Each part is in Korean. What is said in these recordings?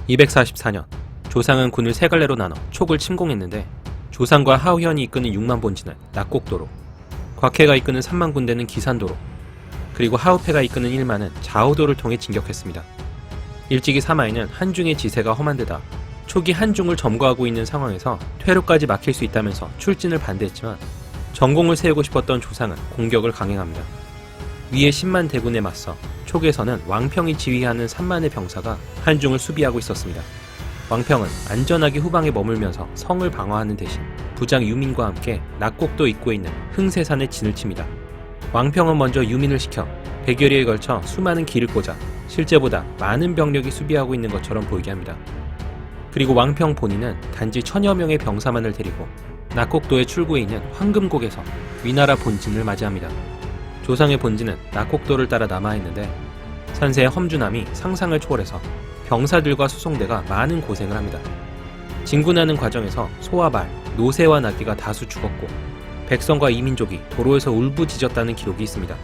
244년 조상은 군을 세 갈래로 나눠 촉을 침공했는데 조상과 하우현이 이끄는 6만 본지는 낙곡도로, 곽해가 이끄는 3만 군대는 기산도로, 그리고 하우패가 이끄는 1만은 자오도를 통해 진격했습니다. 일찍이 사마이는 한중의 지세가 험한 데다 촉이 한중을 점거하고 있는 상황에서 퇴로까지 막힐 수 있다면서 출진을 반대했지만 전공을 세우고 싶었던 조상은 공격을 강행합니다. 위의 10만 대군에 맞서 촉에서는 왕평이 지휘하는 3만의 병사가 한중을 수비하고 있었습니다. 왕평은 안전하게 후방에 머물면서 성을 방어하는 대신 부장 유민과 함께 낙곡도 입구에 있는 흥세산에 진을 칩니다. 왕평은 먼저 유민을 시켜 100여리에 걸쳐 수많은 길을 꽂아 실제보다 많은 병력이 수비하고 있는 것처럼 보이게 합니다. 그리고 왕평 본인은 단지 1000여 명의 병사만을 데리고 낙곡도의 출구에 있는 황금곡에서 위나라 본진을 맞이합니다. 조상의 본진은 낙곡도를 따라 남아있는데 선세의 험준함이 상상을 초월해서 병사들과 수송대가 많은 고생을 합니다. 진군하는 과정에서 소와 말, 노새와 나귀가 다수 죽었고 백성과 이민족이 도로에서 울부짖었다는 기록이 있습니다.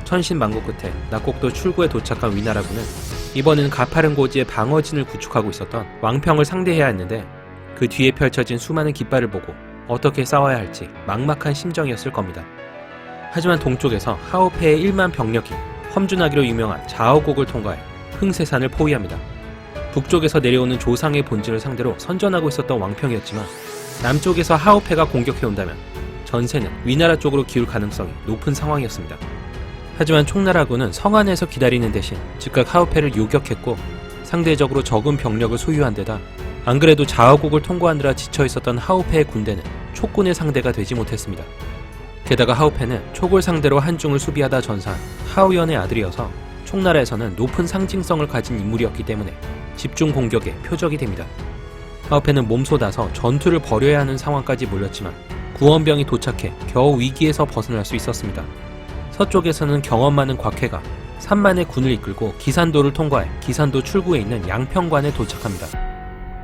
천신만고 끝에 낙곡도 출구에 도착한 위나라군은 이번에는 가파른 고지에 방어진을 구축하고 있었던 왕평을 상대해야 했는데 그 뒤에 펼쳐진 수많은 깃발을 보고 어떻게 싸워야 할지 막막한 심정이었을 겁니다. 하지만 동쪽에서 하오패의 1만 병력이 험준하기로 유명한 자오곡을 통과해 흥세산을 포위합니다. 북쪽에서 내려오는 조상의 본진을 상대로 선전하고 있었던 왕평이었지만 남쪽에서 하오패가 공격해온다면 전세는 위나라 쪽으로 기울 가능성이 높은 상황이었습니다. 하지만 총나라군은 성 안에서 기다리는 대신 즉각 하오패를 요격했고 상대적으로 적은 병력을 소유한 데다 안 그래도 자오곡을 통과하느라 지쳐있었던 하오패의 군대는 촉군의 상대가 되지 못했습니다. 게다가 하오패는 촉을 상대로 한중을 수비하다 전사한 하우연의 아들이어서 총나라에서는 높은 상징성을 가진 인물이었기 때문에 집중 공격의 표적이 됩니다. 하오패는 몸소 나서 전투를 벌여야 하는 상황까지 몰렸지만 구원병이 도착해 겨우 위기에서 벗어날 수 있었습니다. 서쪽에서는 경험 많은 곽해가 3만의 군을 이끌고 기산도를 통과해 기산도 출구에 있는 양평관에 도착합니다.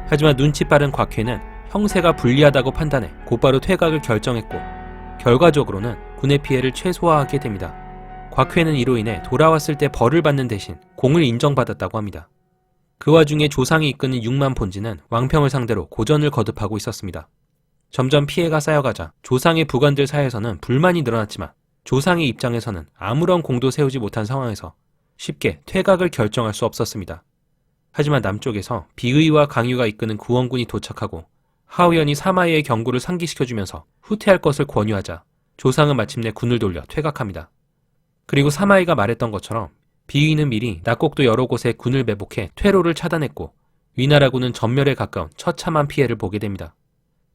하지만 눈치 빠른 곽해는 형세가 불리하다고 판단해 곧바로 퇴각을 결정했고 결과적으로는 군의 피해를 최소화하게 됩니다. 곽회는 이로 인해 돌아왔을 때 벌을 받는 대신 공을 인정받았다고 합니다. 그 와중에 조상이 이끄는 6만 본진은 왕평을 상대로 고전을 거듭하고 있었습니다. 점점 피해가 쌓여가자 조상의 부관들 사이에서는 불만이 늘어났지만 조상의 입장에서는 아무런 공도 세우지 못한 상황에서 쉽게 퇴각을 결정할 수 없었습니다. 하지만 남쪽에서 비의와 강유가 이끄는 구원군이 도착하고 하우연이 사마이의 경고를 상기시켜주면서 후퇴할 것을 권유하자 조상은 마침내 군을 돌려 퇴각합니다. 그리고 사마이가 말했던 것처럼 비의는 미리 낙곡도 여러 곳에 군을 매복해 퇴로를 차단했고 위나라군은 전멸에 가까운 처참한 피해를 보게 됩니다.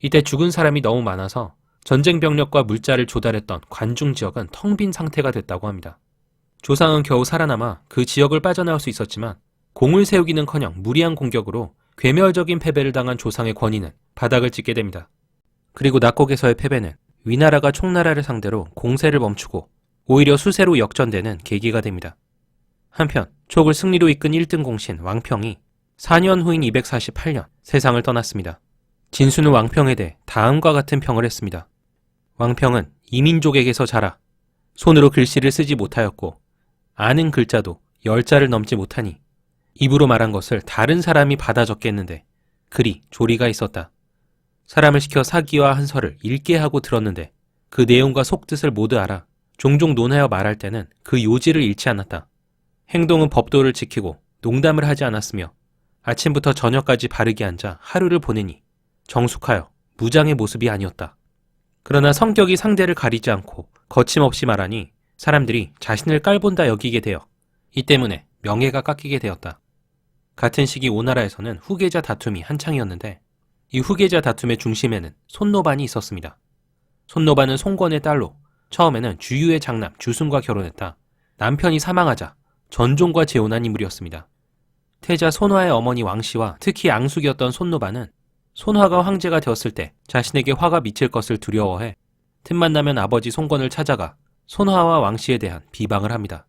이때 죽은 사람이 너무 많아서 전쟁 병력과 물자를 조달했던 관중 지역은 텅 빈 상태가 됐다고 합니다. 조상은 겨우 살아남아 그 지역을 빠져나올 수 있었지만 공을 세우기는커녕 무리한 공격으로 괴멸적인 패배를 당한 조상의 권위는 바닥을 찍게 됩니다. 그리고 낙곡에서의 패배는 위나라가 총나라를 상대로 공세를 멈추고 오히려 수세로 역전되는 계기가 됩니다. 한편 촉을 승리로 이끈 1등 공신 왕평이 4년 후인 248년 세상을 떠났습니다. 진수는 왕평에 대해 다음과 같은 평을 했습니다. 왕평은 이민족에게서 자라 손으로 글씨를 쓰지 못하였고 아는 글자도 10자를 넘지 못하니 입으로 말한 것을 다른 사람이 받아 적겠는데 그리 조리가 있었다. 사람을 시켜 사기와 한서를 읽게 하고 들었는데 그 내용과 속뜻을 모두 알아 종종 논하여 말할 때는 그 요지를 잃지 않았다. 행동은 법도를 지키고 농담을 하지 않았으며 아침부터 저녁까지 바르게 앉아 하루를 보내니 정숙하여 무장의 모습이 아니었다. 그러나 성격이 상대를 가리지 않고 거침없이 말하니 사람들이 자신을 깔본다 여기게 되어 이 때문에 명예가 깎이게 되었다. 같은 시기 오나라에서는 후계자 다툼이 한창이었는데 이 후계자 다툼의 중심에는 손노반이 있었습니다. 손노반은 송권의 딸로 처음에는 주유의 장남 주순과 결혼했다 남편이 사망하자 전종과 재혼한 인물이었습니다. 태자 손화의 어머니 왕씨와 특히 앙숙이었던 손노반은 손화가 황제가 되었을 때 자신에게 화가 미칠 것을 두려워해 틈만 나면 아버지 송권을 찾아가 손화와 왕씨에 대한 비방을 합니다.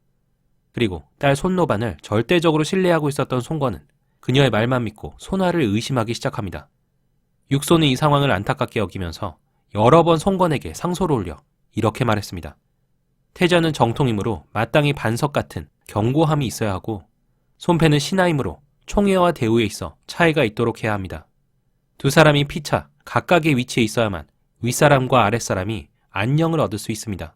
그리고 딸 손노반을 절대적으로 신뢰하고 있었던 송권은 그녀의 말만 믿고 손화를 의심하기 시작합니다. 육손은 이 상황을 안타깝게 여기면서 여러 번 송권에게 상소를 올려 이렇게 말했습니다. 태자는 정통이므로 마땅히 반석 같은 견고함이 있어야 하고 손패는 신하이므로 총애와 대우에 있어 차이가 있도록 해야 합니다. 두 사람이 피차 각각의 위치에 있어야만 윗사람과 아랫사람이 안녕을 얻을 수 있습니다.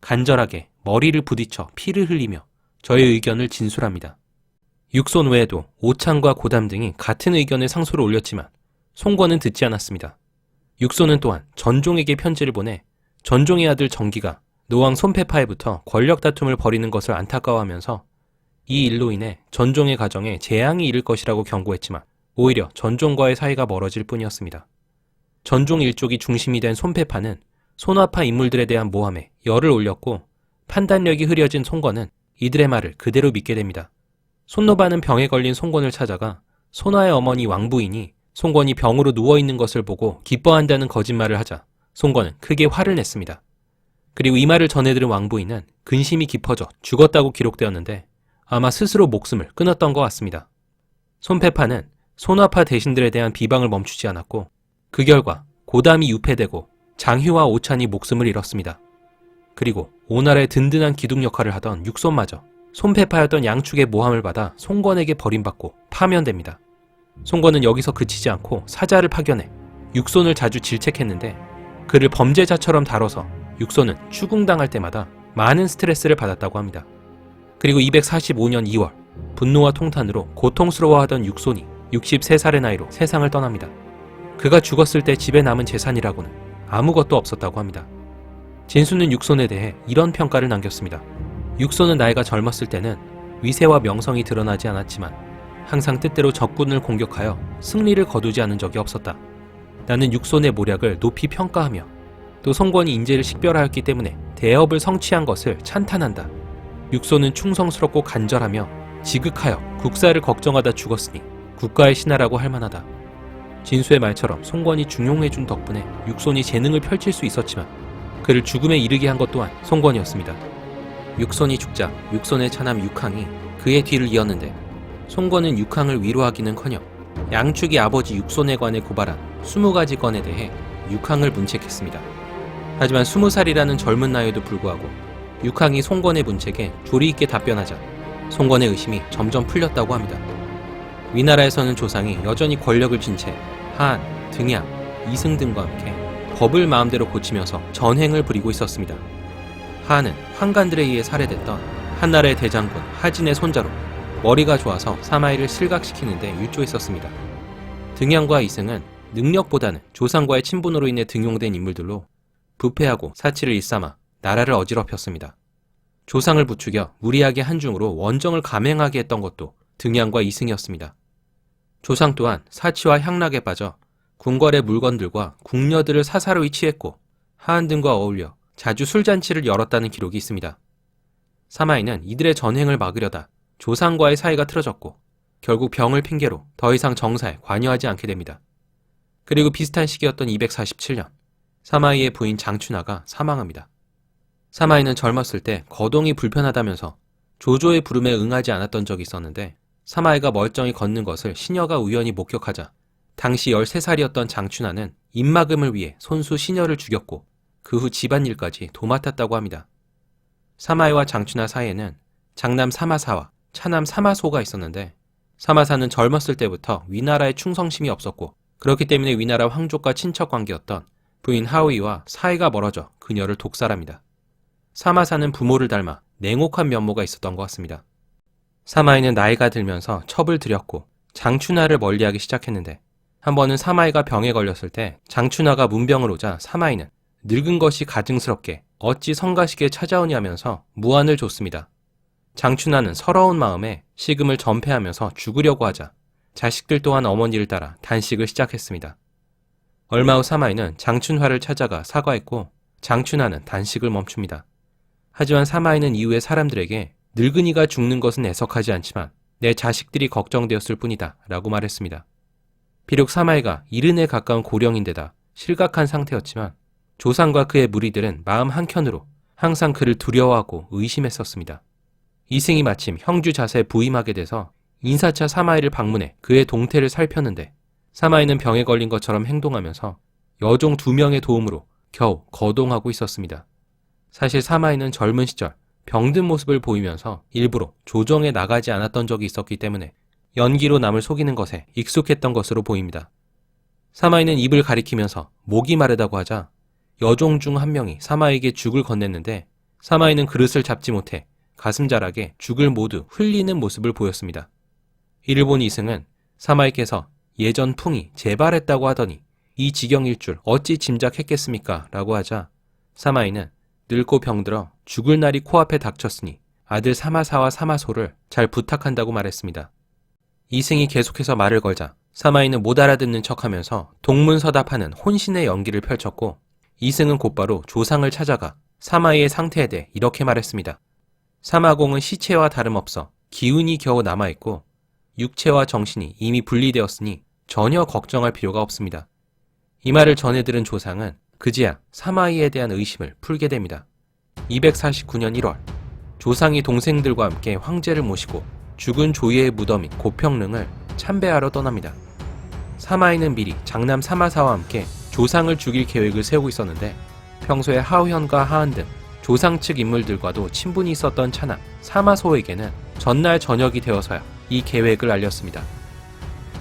간절하게 머리를 부딪혀 피를 흘리며 저의 의견을 진술합니다. 육손 외에도 오창과 고담 등이 같은 의견을 상소로 올렸지만 송권은 듣지 않았습니다. 육손은 또한 전종에게 편지를 보내 전종의 아들 정기가 노왕 손패파에부터 권력 다툼을 벌이는 것을 안타까워하면서 이 일로 인해 전종의 가정에 재앙이 이를 것이라고 경고했지만 오히려 전종과의 사이가 멀어질 뿐이었습니다. 전종 일족이 중심이 된 손패파는 손아파 인물들에 대한 모함에 열을 올렸고 판단력이 흐려진 송권은 이들의 말을 그대로 믿게 됩니다. 손노바는 병에 걸린 송권을 찾아가 손아의 어머니 왕부인이 송권이 병으로 누워있는 것을 보고 기뻐한다는 거짓말을 하자 송권은 크게 화를 냈습니다. 그리고 이 말을 전해들은 왕부인은 근심이 깊어져 죽었다고 기록되었는데 아마 스스로 목숨을 끊었던 것 같습니다. 손패파는 손아파 대신들에 대한 비방을 멈추지 않았고 그 결과 고담이 유폐되고 장휴와 오찬이 목숨을 잃었습니다. 그리고 오나라의 든든한 기둥 역할을 하던 육손마저 손패파였던 양축의 모함을 받아 송권에게 버림받고 파면됩니다. 송권은 여기서 그치지 않고 사자를 파견해 육손을 자주 질책했는데 그를 범죄자처럼 다뤄서 육손은 추궁당할 때마다 많은 스트레스를 받았다고 합니다. 그리고 245년 2월 분노와 통탄으로 고통스러워하던 육손이 63살의 나이로 세상을 떠납니다. 그가 죽었을 때 집에 남은 재산이라고는 아무것도 없었다고 합니다. 진수는 육손에 대해 이런 평가를 남겼습니다. 육손은 나이가 젊었을 때는 위세와 명성이 드러나지 않았지만 항상 뜻대로 적군을 공격하여 승리를 거두지 않은 적이 없었다. 나는 육손의 모략을 높이 평가하며 또 송권이 인재를 식별하였기 때문에 대업을 성취한 것을 찬탄한다. 육손은 충성스럽고 간절하며 지극하여 국사를 걱정하다 죽었으니 국가의 신하라고 할 만하다. 진수의 말처럼 송권이 중용해준 덕분에 육손이 재능을 펼칠 수 있었지만 그를 죽음에 이르게 한 것 또한 송권이었습니다. 육손이 죽자 육손의 차남 육항이 그의 뒤를 이었는데 송권은 육항을 위로하기는커녕 양축이 아버지 육손에 관해 고발한 20가지 건에 대해 육항을 문책했습니다. 하지만 20살이라는 젊은 나이에도 불구하고 육항이 송권의 문책에 조리 있게 답변하자 송권의 의심이 점점 풀렸다고 합니다. 위나라에서는 조상이 여전히 권력을 쥔 채 한, 등양, 이승 등과 함께 법을 마음대로 고치면서 전횡을 부리고 있었습니다. 한은 환관들에 의해 살해됐던 한나라의 대장군 하진의 손자로 머리가 좋아서 사마이를 실각시키는데 일조했었습니다. 등양과 이승은 능력보다는 조상과의 친분으로 인해 등용된 인물들로 부패하고 사치를 일삼아 나라를 어지럽혔습니다. 조상을 부추겨 무리하게 한중으로 원정을 감행하게 했던 것도 등양과 이승이었습니다. 조상 또한 사치와 향락에 빠져 궁궐의 물건들과 궁녀들을 사사로이 취했고 하한 등과 어울려 자주 술잔치를 열었다는 기록이 있습니다. 사마이는 이들의 전횡을 막으려다 조상과의 사이가 틀어졌고 결국 병을 핑계로 더 이상 정사에 관여하지 않게 됩니다. 그리고 비슷한 시기였던 247년 사마이의 부인 장춘하가 사망합니다. 사마이는 젊었을 때 거동이 불편하다면서 조조의 부름에 응하지 않았던 적이 있었는데 사마이가 멀쩡히 걷는 것을 시녀가 우연히 목격하자 당시 13살이었던 장춘하는 입막음을 위해 손수 시녀를 죽였고 그 후 집안일까지 도맡았다고 합니다. 사마이와 장춘하 사이에는 장남 사마사와 차남 사마소가 있었는데 사마사는 젊었을 때부터 위나라에 충성심이 없었고 그렇기 때문에 위나라 황족과 친척 관계였던 부인 하위와 사이가 멀어져 그녀를 독살합니다. 사마사는 부모를 닮아 냉혹한 면모가 있었던 것 같습니다. 사마이는 나이가 들면서 첩을 들였고 장춘하를 멀리하기 시작했는데 한 번은 사마이가 병에 걸렸을 때 장춘하가 문병을 오자 사마이는 늙은 것이 가증스럽게 어찌 성가시게 찾아오냐면서 무안을 줬습니다. 장춘하는 서러운 마음에 식음을 전폐하면서 죽으려고 하자 자식들 또한 어머니를 따라 단식을 시작했습니다. 얼마 후 사마이는 장춘하를 찾아가 사과했고 장춘하는 단식을 멈춥니다. 하지만 사마이는 이후에 사람들에게 늙은이가 죽는 것은 애석하지 않지만 내 자식들이 걱정되었을 뿐이다 라고 말했습니다. 비록 사마이가 70에 가까운 고령인데다 실각한 상태였지만 조상과 그의 무리들은 마음 한켠으로 항상 그를 두려워하고 의심했었습니다. 이승이 마침 형주 자세에 부임하게 돼서 인사차 사마이를 방문해 그의 동태를 살폈는데 사마이는 병에 걸린 것처럼 행동하면서 여종 2명의 도움으로 겨우 거동하고 있었습니다. 사실 사마이는 젊은 시절 병든 모습을 보이면서 일부러 조정에 나가지 않았던 적이 있었기 때문에 연기로 남을 속이는 것에 익숙했던 것으로 보입니다. 사마이는 입을 가리키면서 목이 마르다고 하자 여종 중 한 명이 사마이에게 죽을 건넸는데 사마이는 그릇을 잡지 못해 가슴자락에 죽을 모두 흘리는 모습을 보였습니다. 이를 본 이승은 사마이께서 예전 풍이 재발했다고 하더니 이 지경일 줄 어찌 짐작했겠습니까? 라고 하자 사마이는 늙고 병들어 죽을 날이 코앞에 닥쳤으니 아들 사마사와 사마소를 잘 부탁한다고 말했습니다. 이승이 계속해서 말을 걸자 사마이는 못 알아듣는 척하면서 동문서답하는 혼신의 연기를 펼쳤고 이승은 곧바로 조상을 찾아가 사마이의 상태에 대해 이렇게 말했습니다. 사마공은 시체와 다름없어 기운이 겨우 남아있고 육체와 정신이 이미 분리되었으니 전혀 걱정할 필요가 없습니다. 이 말을 전해 들은 조상은 그제야 사마이에 대한 의심을 풀게 됩니다. 249년 1월 조상이 동생들과 함께 황제를 모시고 죽은 조이의 무덤인 고평릉을 참배하러 떠납니다. 사마이는 미리 장남 사마사와 함께 조상을 죽일 계획을 세우고 있었는데 평소에 하우현과 하한 등 조상 측 인물들과도 친분이 있었던 차남 사마소에게는 전날 저녁이 되어서야 이 계획을 알렸습니다.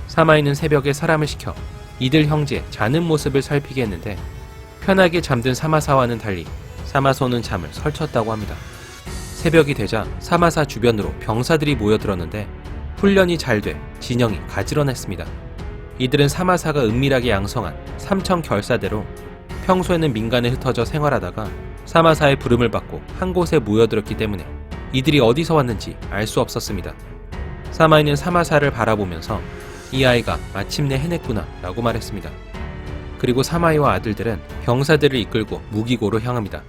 사마이는 새벽에 사람을 시켜 이들 형제의 자는 모습을 살피게 했는데 편하게 잠든 사마사와는 달리 사마소는 잠을 설쳤다고 합니다. 새벽이 되자 사마사 주변으로 병사들이 모여들었는데 훈련이 잘 돼 진영이 가지런했습니다. 이들은 사마사가 은밀하게 양성한 삼청 결사대로 평소에는 민간에 흩어져 생활하다가 사마사의 부름을 받고 한 곳에 모여들었기 때문에 이들이 어디서 왔는지 알 수 없었습니다. 사마이는 사마사를 바라보면서 이 아이가 마침내 해냈구나 라고 말했습니다. 그리고 사마이와 아들들은 병사들을 이끌고 무기고로 향합니다.